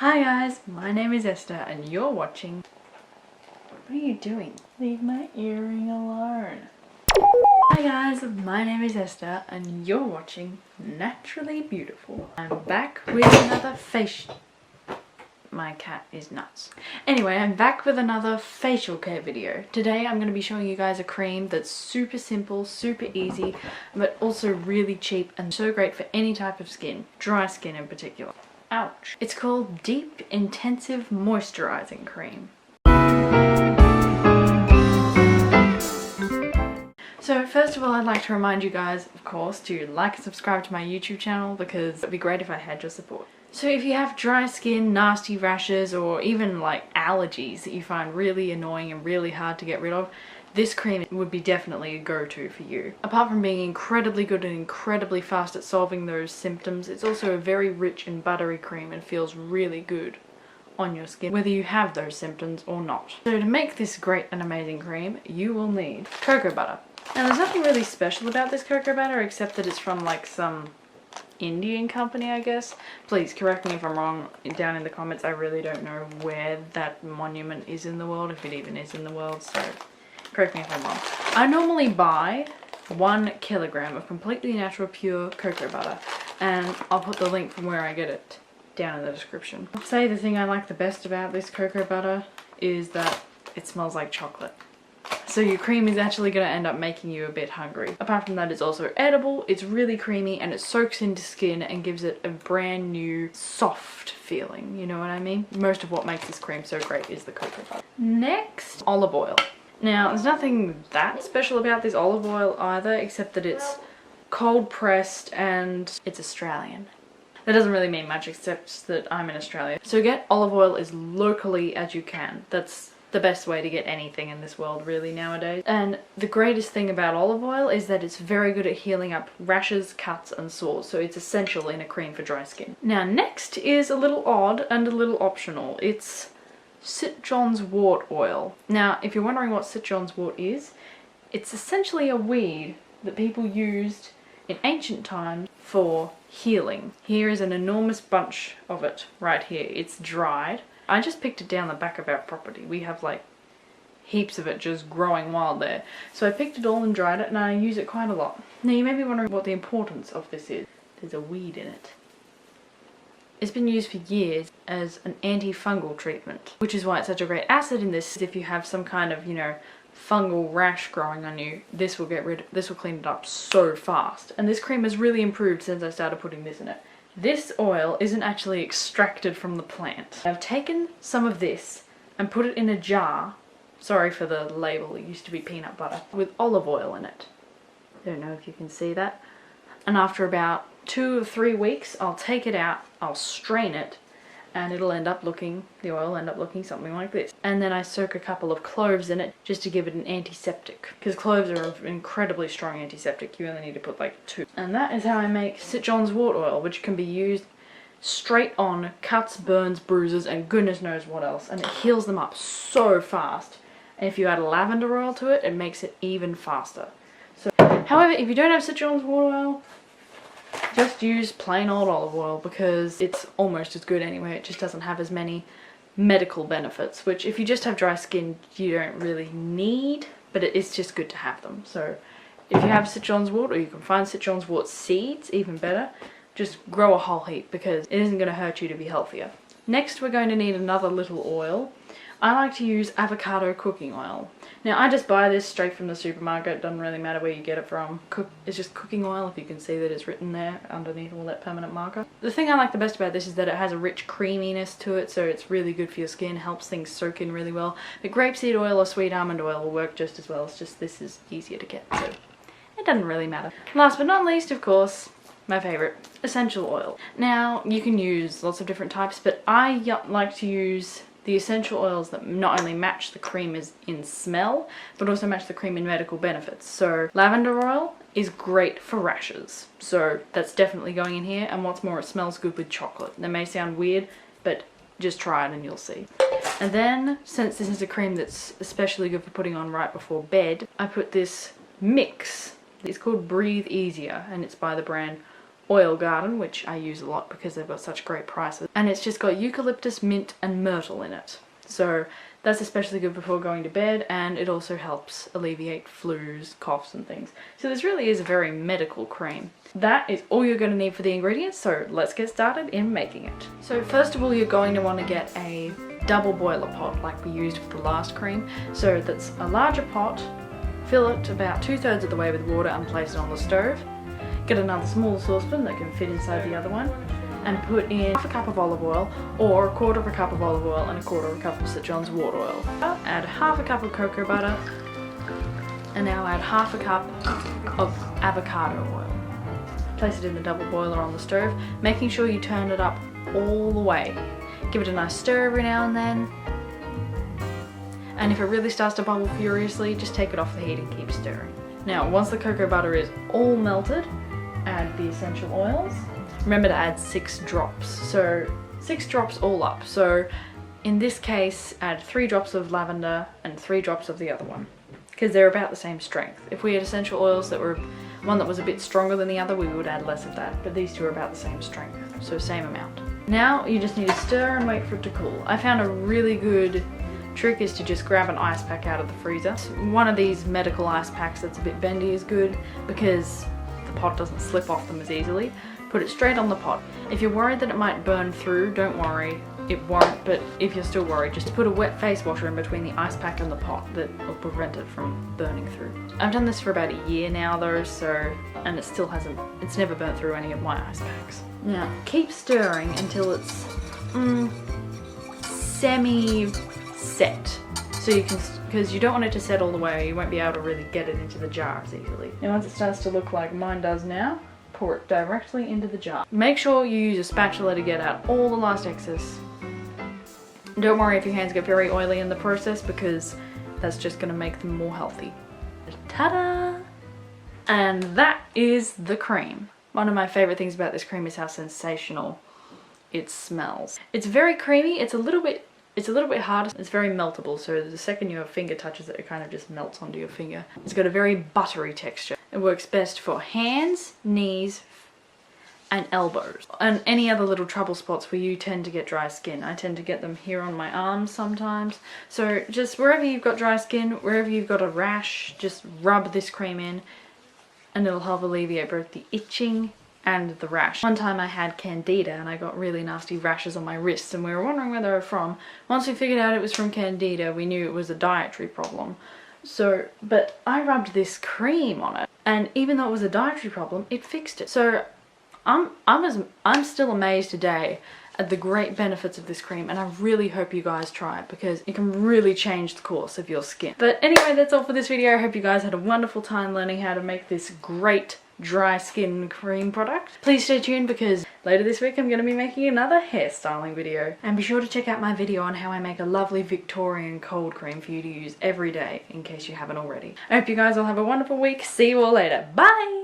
Hi guys, my name is Esther and you're watching... What are you doing? Leave my earring alone. Hi guys, my name is Esther and you're watching Naturally Beautiful. I'm back with another facial... My cat is nuts. Anyway, I'm back with another facial care video. Today I'm going to be showing you guys a cream that's super simple, super easy, but also really cheap and so great for any type of skin, dry skin in particular. Ouch. It's called Deep Intensive Moisturizing Cream. So first of all, I'd like to remind you guys, of course, to like and subscribe to my YouTube channel because it'd be great if I had your support. So if you have dry skin, nasty rashes, or even like allergies that you find really annoying and really hard to get rid of, this cream would be definitely a go-to for you. Apart from being incredibly good and incredibly fast at solving those symptoms, it's also a very rich and buttery cream and feels really good on your skin, whether you have those symptoms or not. So to make this great and amazing cream, you will need cocoa butter. Now there's nothing really special about this cocoa butter except that it's from like some Indian company, I guess. Please correct me if I'm wrong down in the comments. I really don't know where that monument is in the world, if it even is in the world, so correct me if I'm wrong. I normally buy 1 kilogram of completely natural pure cocoa butter, and I'll put the link from where I get it down in the description. I'll say the thing I like the best about this cocoa butter is that it smells like chocolate. So your cream is actually going to end up making you a bit hungry. Apart from that, it's also edible, it's really creamy, and it soaks into skin and gives it a brand new soft feeling, you know what I mean? Most of what makes this cream so great is the cocoa butter. Next, olive oil. Now, there's nothing that special about this olive oil either, except that it's cold pressed and it's Australian. That doesn't really mean much except that I'm in Australia. So get olive oil as locally as you can. That's the best way to get anything in this world really nowadays. And the greatest thing about olive oil is that it's very good at healing up rashes, cuts and sores, so it's essential in a cream for dry skin. Now next is a little odd and a little optional. It's St. John's wort oil. Now if you're wondering what St. John's wort is, it's essentially a weed that people used in ancient times for healing. Here is an enormous bunch of it right here. It's dried. I just picked it down the back of our property. We have like heaps of it just growing wild there. So I picked it all and dried it, and I use it quite a lot. Now you may be wondering what the importance of this is. There's a weed in it. It's been used for years as an antifungal treatment, which is why it's such a great asset in this. If you have some kind of, you know, fungal rash growing on you, this will clean it up so fast. And this cream has really improved since I started putting this in it. This oil isn't actually extracted from the plant. I've taken some of this and put it in a jar, sorry for the label, it used to be peanut butter, with olive oil in it. I don't know if you can see that. And after about 2 or 3 weeks, I'll take it out, I'll strain it, and it'll end up looking, the oil will end up looking something like this. And then I soak a couple of cloves in it just to give it an antiseptic, because cloves are an incredibly strong antiseptic. You only need to put like 2. And that is how I make St. John's wort oil, which can be used straight on cuts, burns, bruises, and goodness knows what else. And it heals them up so fast. And if you add lavender oil to it, it makes it even faster. So, however, if you don't have St. John's wort oil, just use plain old olive oil because it's almost as good anyway. It just doesn't have as many medical benefits, which if you just have dry skin you don't really need, but it's just good to have them. So if you have St. John's wort, or you can find St. John's wort seeds, even better, just grow a whole heap because it isn't going to hurt you to be healthier. Next we're going to need another little oil. I like to use avocado cooking oil. Now I just buy this straight from the supermarket, doesn't really matter where you get it from. It's just cooking oil, if you can see that it's written there underneath all that permanent marker. The thing I like the best about this is that it has a rich creaminess to it, so it's really good for your skin, helps things soak in really well. But grapeseed oil or sweet almond oil will work just as well, it's just this is easier to get, so it doesn't really matter. Last but not least, of course, my favourite, essential oil. Now you can use lots of different types, but I like to use the essential oils that not only match the cream in smell, but also match the cream in medical benefits. So lavender oil is great for rashes, so that's definitely going in here, and what's more, it smells good with chocolate. That may sound weird, but just try it and you'll see. And then, since this is a cream that's especially good for putting on right before bed, I put this mix. It's called Breathe Easier, and it's by the brand Oil Garden, which I use a lot because they've got such great prices. And it's just got eucalyptus, mint and myrtle in it. So that's especially good before going to bed, and it also helps alleviate flus, coughs and things. So this really is a very medical cream. That is all you're going to need for the ingredients, so let's get started in making it. So first of all, you're going to want to get a double boiler pot like we used for the last cream. So that's a larger pot, fill it about 2/3 of the way with water and place it on the stove. Get another small saucepan that can fit inside the other one and put in half a cup of olive oil or 1/4 of a cup of olive oil and 1/4 cup of St. John's wort oil. Add half a cup of cocoa butter and now add half a cup of avocado oil. Place it in the double boiler on the stove, making sure you turn it up all the way. Give it a nice stir every now and then. And if it really starts to bubble furiously, just take it off the heat and keep stirring. Now, once the cocoa butter is all melted, add the essential oils. Remember to add 6 drops. So 6 drops all up. So in this case, add 3 drops of lavender and 3 drops of the other one, because they're about the same strength. If we had essential oils that were one that was a bit stronger than the other, we would add less of that, but these two are about the same strength, so same amount. Now you just need to stir and wait for it to cool. I found a really good trick is to just grab an ice pack out of the freezer. One of these medical ice packs that's a bit bendy is good because the pot doesn't slip off them as easily. Put it straight on the pot. If you're worried that it might burn through, don't worry, it won't, but if you're still worried, just put a wet face washer in between the ice pack and the pot that will prevent it from burning through. I've done this for about a year now though, and it still hasn't, it's never burnt through any of my ice packs. Now, keep stirring until it's semi-set. So you can, because you don't want it to set all the way, or you won't be able to really get it into the jar as easily. Now once it starts to look like mine does now, pour it directly into the jar. Make sure you use a spatula to get out all the last excess. Don't worry if your hands get very oily in the process, because that's just going to make them more healthy. Ta-da! And that is the cream. One of my favorite things about this cream is how sensational it smells. It's very creamy. It's a little bit hard. It's very meltable, so the second your finger touches it, it kind of just melts onto your finger. It's got a very buttery texture. It works best for hands, knees, and elbows. And any other little trouble spots where you tend to get dry skin. I tend to get them here on my arms sometimes. So just wherever you've got dry skin, wherever you've got a rash, just rub this cream in and it'll help alleviate both the itching and the rash. One time I had candida and I got really nasty rashes on my wrists, and we were wondering where they were from. Once we figured out it was from candida, we knew it was a dietary problem. So, but I rubbed this cream on it, and even though it was a dietary problem, it fixed it. So I'm still amazed today at the great benefits of this cream, and I really hope you guys try it because it can really change the course of your skin. But anyway, that's all for this video. I hope you guys had a wonderful time learning how to make this great dry skin cream product. Please stay tuned because later this week I'm going to be making another hairstyling video. And be sure to check out my video on how I make a lovely Victorian cold cream for you to use every day in case you haven't already. I hope you guys all have a wonderful week. See you all later. Bye!